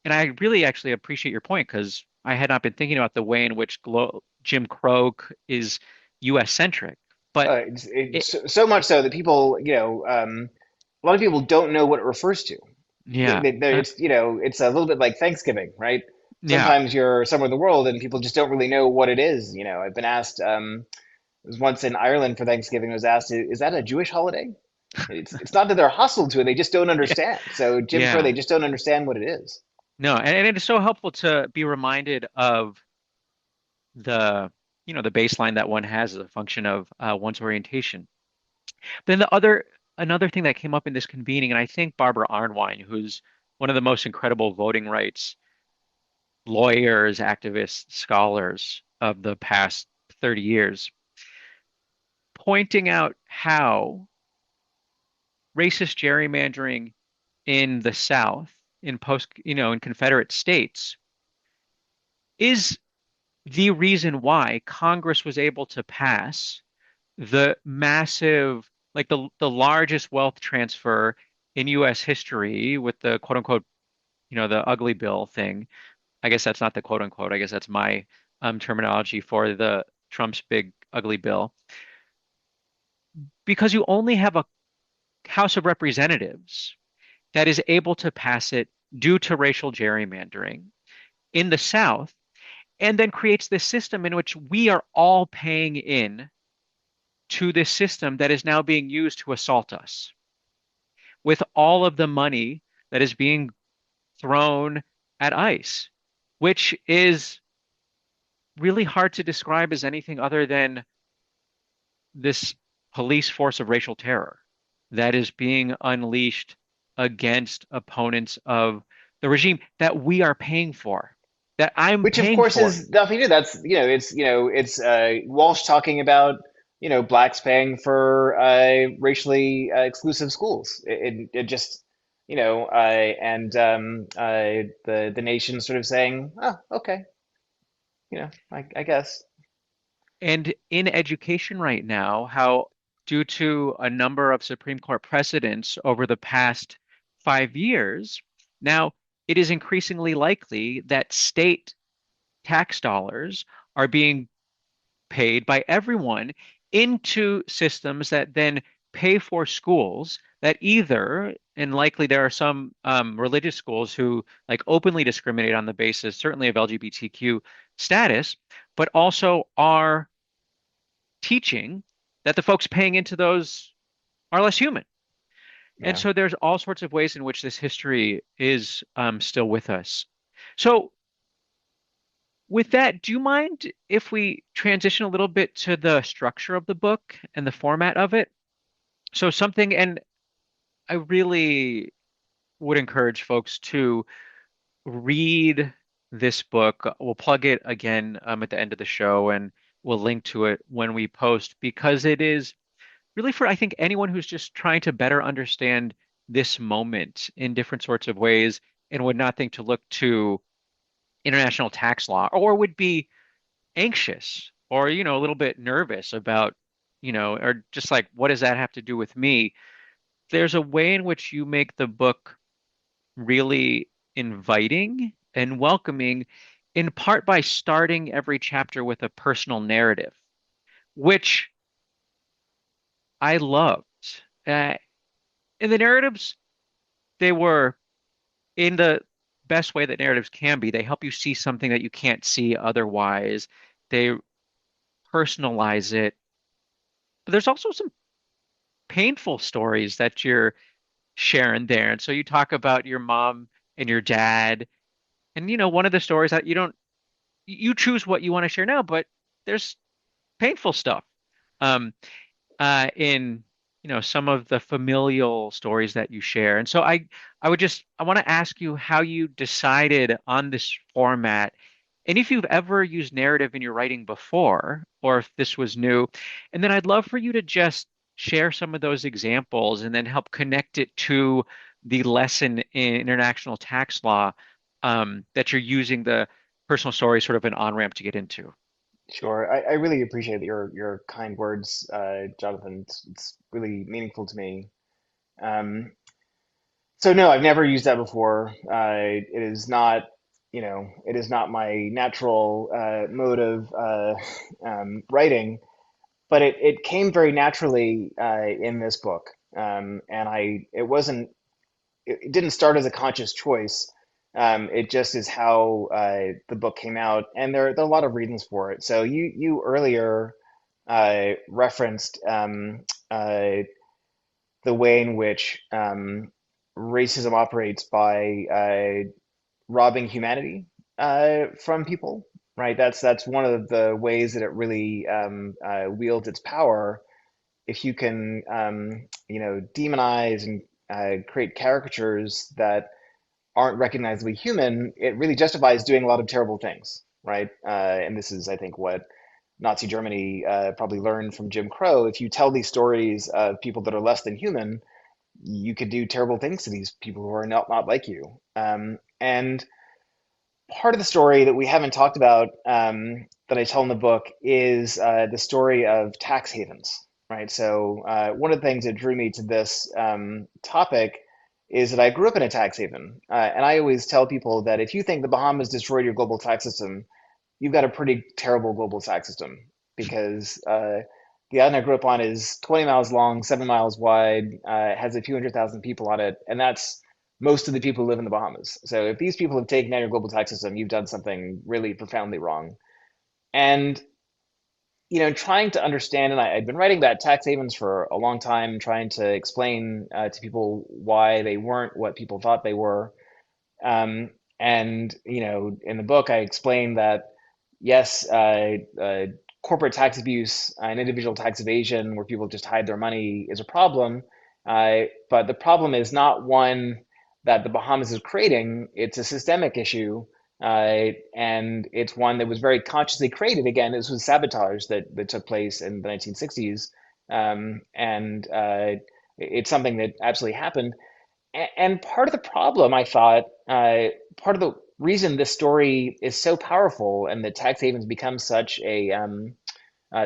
and I really actually appreciate your point because I had not been thinking about the way in which Jim Crow is US centric. But it, It's so much so that people, a lot of people don't know what it refers to. yeah, It's, it's a little bit like Thanksgiving, right? yeah, Sometimes you're somewhere in the world and people just don't really know what it is. I've been asked, I was once in Ireland for Thanksgiving, I was asked, is that a Jewish holiday? It's not that they're hostile to it, they just don't yeah, understand. So Jim Crow, yeah. they just don't understand what it is. No, and it is so helpful to be reminded of the, the baseline that one has as a function of one's orientation. Then another thing that came up in this convening, and I think Barbara Arnwine, who's one of the most incredible voting rights lawyers, activists, scholars of the past 30 years, pointing out how racist gerrymandering in the South, in Confederate states, is the reason why Congress was able to pass the massive, like the largest wealth transfer in U.S. history with the quote unquote, the ugly bill thing. I guess that's not the quote unquote. I guess that's my terminology for the Trump's big ugly bill. Because you only have a House of Representatives that is able to pass it due to racial gerrymandering in the South, and then creates this system in which we are all paying in to this system that is now being used to assault us with all of the money that is being thrown at ICE, which is really hard to describe as anything other than this police force of racial terror that is being unleashed against opponents of the regime that we are paying for, that I'm Which of paying course for. is nothing new. That's it's Walsh talking about blacks paying for racially exclusive schools. It just and the nation sort of saying, oh, okay, I guess. And in education right now, how due to a number of Supreme Court precedents over the past 5 years, now it is increasingly likely that state tax dollars are being paid by everyone into systems that then pay for schools that either, and likely there are some religious schools who like openly discriminate on the basis, certainly of LGBTQ status, but also are teaching that the folks paying into those are less human. And Yeah. so there's all sorts of ways in which this history is still with us. So with that, do you mind if we transition a little bit to the structure of the book and the format of it? So something, and I really would encourage folks to read this book. We'll plug it again at the end of the show, and we'll link to it when we post because it is really for, I think, anyone who's just trying to better understand this moment in different sorts of ways and would not think to look to international tax law or would be anxious or, a little bit nervous about, or just like, what does that have to do with me? There's a way in which you make the book really inviting and welcoming, in part by starting every chapter with a personal narrative, which I loved. Uh, in the narratives, they were in the best way that narratives can be. They help you see something that you can't see otherwise. They personalize it. But there's also some painful stories that you're sharing there. And so you talk about your mom and your dad. And, one of the stories that you choose what you want to share now, but there's painful stuff. Um, in some of the familial stories that you share. And so I want to ask you how you decided on this format and if you've ever used narrative in your writing before or if this was new. And then I'd love for you to just share some of those examples and then help connect it to the lesson in international tax law that you're using the personal story sort of an on-ramp to get into. Sure. I really appreciate your kind words, Jonathan. It's really meaningful to me. Um, so no, I've never used that before. It is not, it is not my natural mode of writing, but it came very naturally in this book. And it didn't start as a conscious choice. It just is how the book came out, and there are a lot of reasons for it. So you earlier referenced the way in which racism operates by robbing humanity from people, right? That's one of the ways that it really wields its power. If you can, demonize and create caricatures that aren't recognizably human, it really justifies doing a lot of terrible things, right? And this is, I think, what Nazi Germany probably learned from Jim Crow. If you tell these stories of people that are less than human, you could do terrible things to these people who are not like you. And part of the story that we haven't talked about that I tell in the book is the story of tax havens, right? So one of the things that drew me to this topic is that I grew up in a tax haven, and I always tell people that if you think the Bahamas destroyed your global tax system, you've got a pretty terrible global tax system because The island I grew up on is 20 miles long, 7 miles wide, has a few hundred thousand people on it, and that's most of the people who live in the Bahamas. So if these people have taken out your global tax system, you've done something really profoundly wrong. And trying to understand, and I'd been writing about tax havens for a long time, trying to explain to people why they weren't what people thought they were. And in the book, I explained that yes, corporate tax abuse and individual tax evasion, where people just hide their money, is a problem. But the problem is not one that the Bahamas is creating; it's a systemic issue, and it's one that was very consciously created. Again, this was sabotage that took place in the 1960s, and it's something that absolutely happened. And part of the problem, I thought, part of the reason this story is so powerful and that tax havens become such a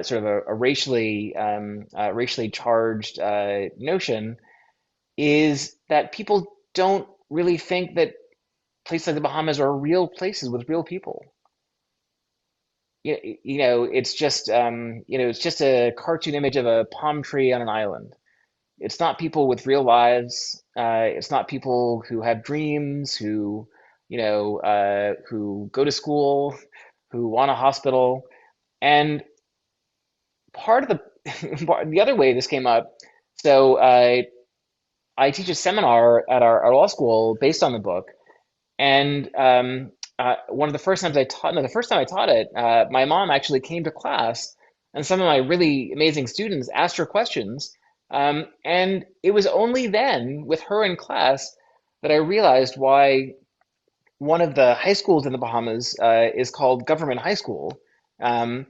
sort of a racially charged notion is that people don't really think that places like the Bahamas are real places with real people. It's just a cartoon image of a palm tree on an island. It's not people with real lives. It's not people who have dreams, who go to school, who want a hospital. And part of the other way this came up, so I teach a seminar at our law school based on the book. And one of the first times I taught, no, the first time I taught it, my mom actually came to class, and some of my really amazing students asked her questions. And it was only then, with her in class, that I realized why one of the high schools in the Bahamas is called Government High School. Um,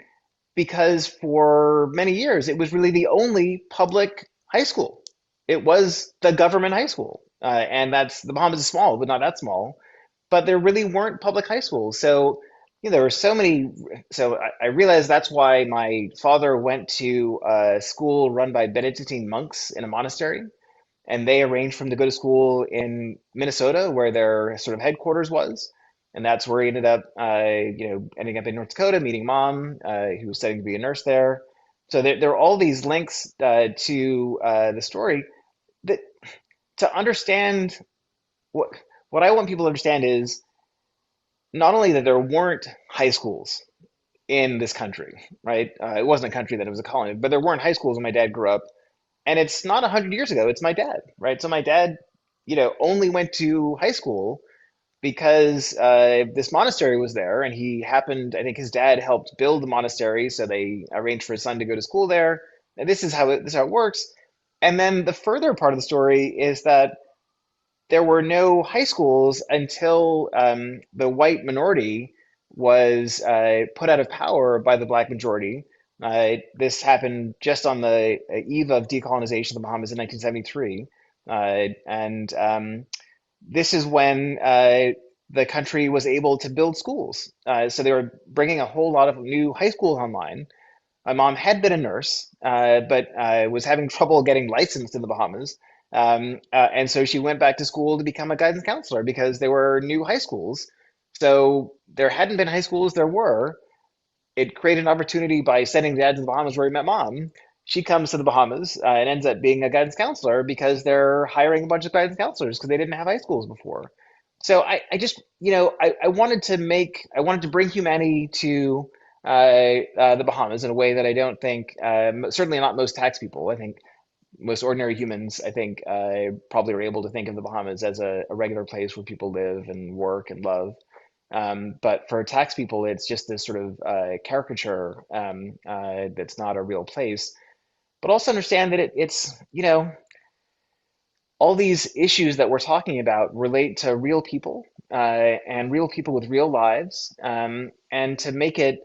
because for many years it was really the only public high school. It was the government high school, and that's the Bahamas is small, but not that small. But there really weren't public high schools, so there were so many. So I realized that's why my father went to a school run by Benedictine monks in a monastery, and they arranged for him to go to school in Minnesota, where their sort of headquarters was. And that's where he ended up, ending up in North Dakota, meeting mom, who was studying to be a nurse there. So there are all these links to the story that to understand what what I want people to understand is not only that there weren't high schools in this country, right? It wasn't a country that it was a colony, but there weren't high schools when my dad grew up. And it's not 100 years ago, it's my dad, right? So my dad, only went to high school because this monastery was there, and he happened, I think his dad helped build the monastery, so they arranged for his son to go to school there. And this is how it works. And then the further part of the story is that there were no high schools until the white minority was put out of power by the black majority. This happened just on the eve of decolonization of the Bahamas in 1973. And This is when the country was able to build schools. So they were bringing a whole lot of new high schools online. My mom had been a nurse, but was having trouble getting licensed in the Bahamas. And so she went back to school to become a guidance counselor because there were new high schools. So there hadn't been high schools, there were. It created an opportunity by sending dad to the Bahamas where he met mom. She comes to the Bahamas and ends up being a guidance counselor because they're hiring a bunch of guidance counselors because they didn't have high schools before. So I just, I wanted I wanted to bring humanity to the Bahamas in a way that I don't think, certainly not most tax people. I think most ordinary humans, I think, probably are able to think of the Bahamas as a regular place where people live and work and love. But for tax people, it's just this sort of caricature that's not a real place. But also understand that it's, all these issues that we're talking about relate to real people and real people with real lives. And to make the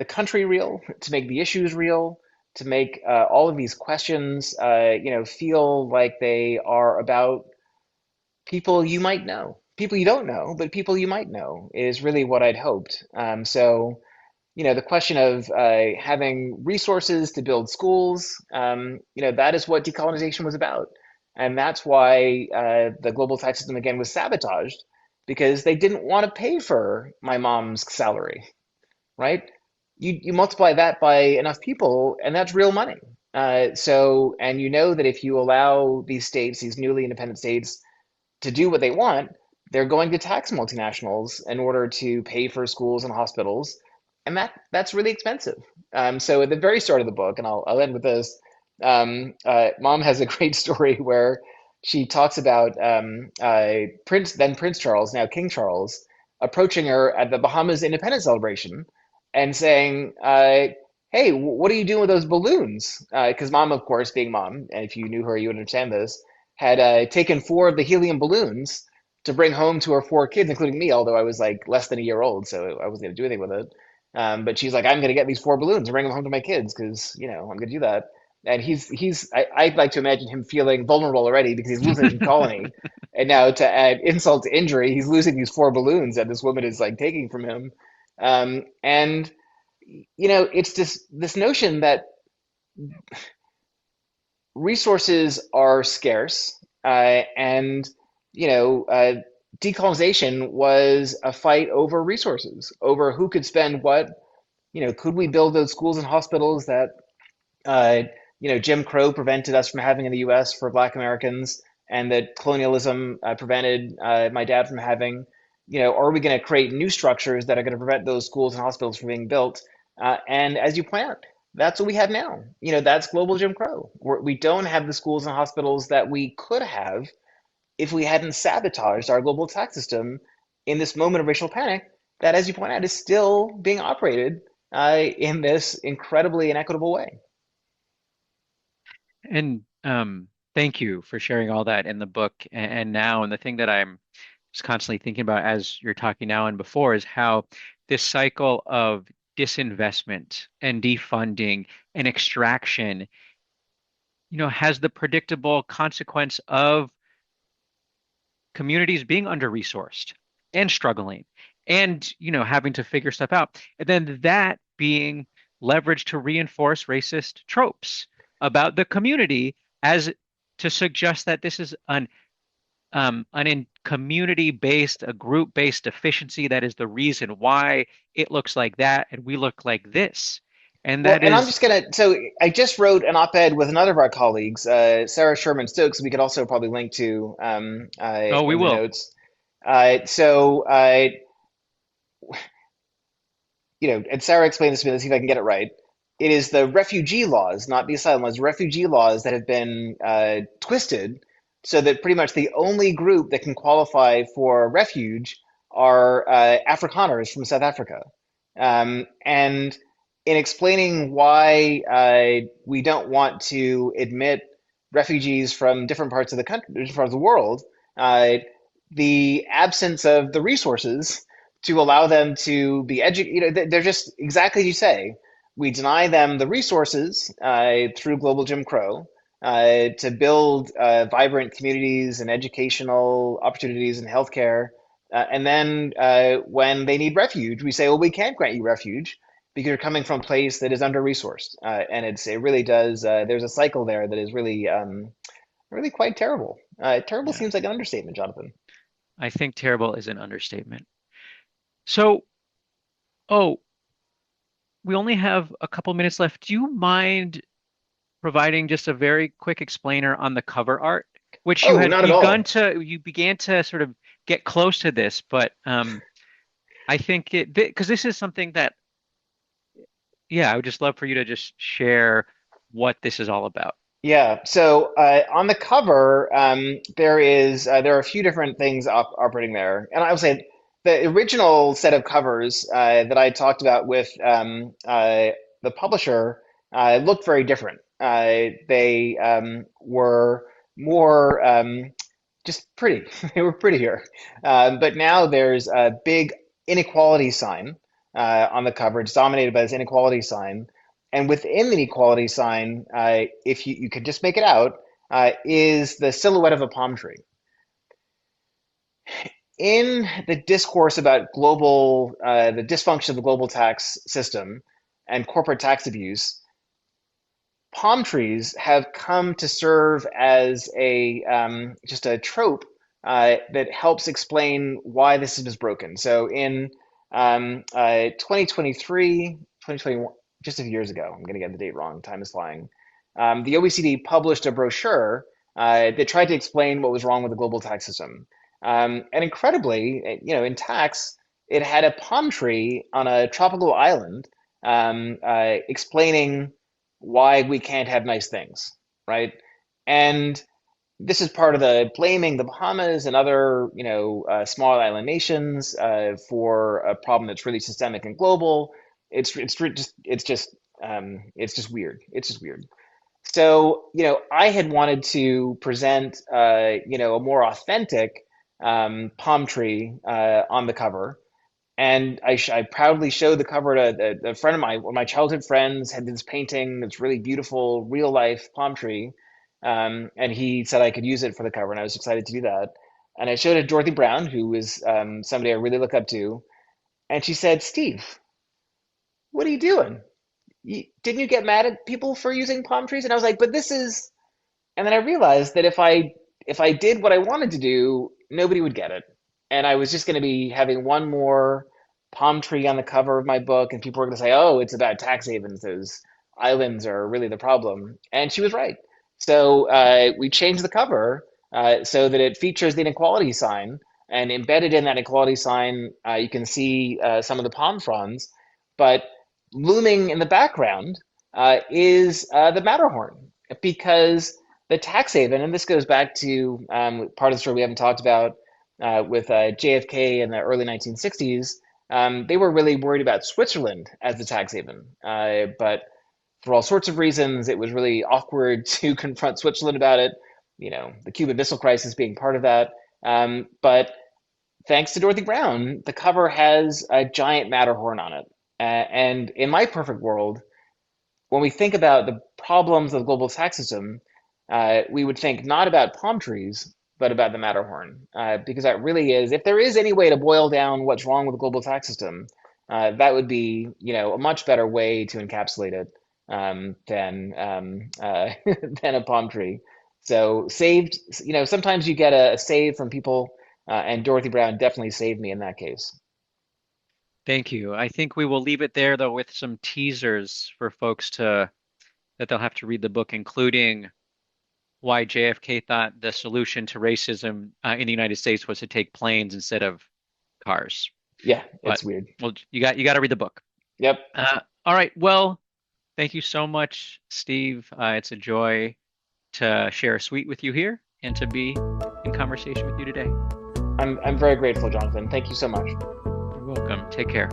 country real, to make the issues real, to make all of these questions, feel like they are about people you might know. People you don't know, but people you might know is really what I'd hoped. The question of having resources to build schools, that is what decolonization was about. And that's why the global tax system again was sabotaged because they didn't want to pay for my mom's salary, right? you multiply that by enough people, and that's real money. And you know that if you allow these states, these newly independent states, to do what they want, they're going to tax multinationals in order to pay for schools and hospitals, and that's really expensive. So at the very start of the book, and I'll end with this, Mom has a great story where she talks about Prince Charles, now King Charles, approaching her at the Bahamas independence celebration and saying, "Hey, what are you doing with those balloons?" Because Mom, of course, being Mom, and if you knew her, you would understand this, had taken four of the helium balloons to bring home to her four kids, including me, although I was like less than a year old, so I wasn't going to do anything with it. But she's like, I'm going to get these four balloons and bring them home to my kids because, I'm going to do that. And I'd like to imagine him feeling vulnerable already because he's losing his colony. And now to add insult to injury, he's losing these four balloons that this woman is like taking from him. And, it's this notion that resources are scarce, and you know, uh, decolonization was a fight over resources, over who could spend what. Could we build those schools and hospitals that uh, Jim Crow prevented us from having in the U.S. for Black Americans, and that colonialism prevented my dad from having? Are we going to create new structures that are going to prevent those schools and hospitals from being built? And as you point out, that's what we have now. That's global Jim Crow. We don't have the schools and hospitals that we could have if we hadn't sabotaged our global tax system in this moment of racial panic that, as you point out, is still being operated in this incredibly inequitable way. And thank you for sharing all that in the book and now. And the thing that I'm just constantly thinking about as you're talking now and before is how this cycle of disinvestment and defunding and extraction, has the predictable consequence of communities being under-resourced and struggling and, having to figure stuff out. And then that being leveraged to reinforce racist tropes about the community as to suggest that this is an in community-based, a group-based deficiency that is the reason why it looks like that and we look like this. And Well, that and I'm is, just gonna. So I just wrote an op-ed with another of our colleagues, Sarah Sherman Stokes. We could also probably link to oh, we in the will. notes. So and Sarah explained this to me. Let's see if I can get it right. It is the refugee laws, not the asylum laws, refugee laws that have been twisted so that pretty much the only group that can qualify for refuge are Afrikaners from South Africa. And in explaining why we don't want to admit refugees from different parts of the country, different parts of the world, uh, the absence of the resources to allow them to be educated. They're just exactly as you say. We deny them the resources through global Jim Crow to build vibrant communities and educational opportunities and healthcare. And then when they need refuge, we say, well, we can't grant you refuge because you're coming from a place that is under resourced. And it really does. There's a cycle there that is really quite terrible. Terrible Yeah, seems like an understatement, Jonathan. I think terrible is an understatement. So, oh, we only have a couple minutes left. Do you mind providing just a very quick explainer on the cover art, which Oh, not at all. you began to sort of get close to this, but I think it because this is something that, yeah, I would just love for you to just share what this is all about. Yeah. So on the cover, there are a few different things operating there, and I would say the original set of covers that I talked about with the publisher looked very different. They were more just pretty. They were prettier. But now there's a big inequality sign on the cover. It's dominated by this inequality sign. And within the inequality sign, if you could just make it out, is the silhouette of a palm tree. In the discourse about the dysfunction of the global tax system and corporate tax abuse, palm trees have come to serve as a just a trope that helps explain why this system is broken. So in 2023, 2021, just a few years ago. I'm going to get the date wrong. Time is flying. The OECD published a brochure that tried to explain what was wrong with the global tax system. And incredibly, in tax, it had a palm tree on a tropical island explaining why we can't have nice things, right? And this is part of the blaming the Bahamas and other, small island nations for a problem that's really systemic and global. It's just weird. It's just weird. So, I had wanted to present, a more authentic palm tree on the cover, and I proudly showed the cover to a friend of mine. One of my childhood friends had this painting that's really beautiful, real life palm tree. And he said I could use it for the cover, and I was excited to do that. And I showed it to Dorothy Brown, who is somebody I really look up to. And she said, Steve, what are you doing? Didn't you get mad at people for using palm trees? And I was like, but this is, and then I realized that if I did what I wanted to do, nobody would get it. And I was just going to be having one more palm tree on the cover of my book, and people were going to say, "Oh, it's about tax havens. Those islands are really the problem." And she was right. So we changed the cover so that it features the inequality sign, and embedded in that equality sign, you can see some of the palm fronds. But looming in the background is the Matterhorn, because the tax haven, and this goes back to part of the story we haven't talked about with JFK in the early 1960s. They were really worried about Switzerland as the tax haven. But for all sorts of reasons, it was really awkward to confront Switzerland about it, the Cuban Missile Crisis being part of that. But thanks to Dorothy Brown, the cover has a giant Matterhorn on it. And in my perfect world, when we think about the problems of the global tax system, we would think not about palm trees, but about the Matterhorn, because that really is, if there is any way to boil down what's wrong with the global tax system, that would be, a much better way to encapsulate it than a palm tree. So saved, sometimes you get a save from people, and Dorothy Brown definitely saved me in that case. Thank you. I think we will leave it there though with some teasers for folks to that they'll have to read the book, including why JFK thought the solution to racism in the United States was to take planes instead of cars. Yeah, But it's weird. well, you got to read the book. Yep. All right. Well, thank you so much, Steve. It's a joy to share a suite with you here and to be in conversation with you today. I'm very grateful, Jonathan. Thank you so much. You're welcome. Take care.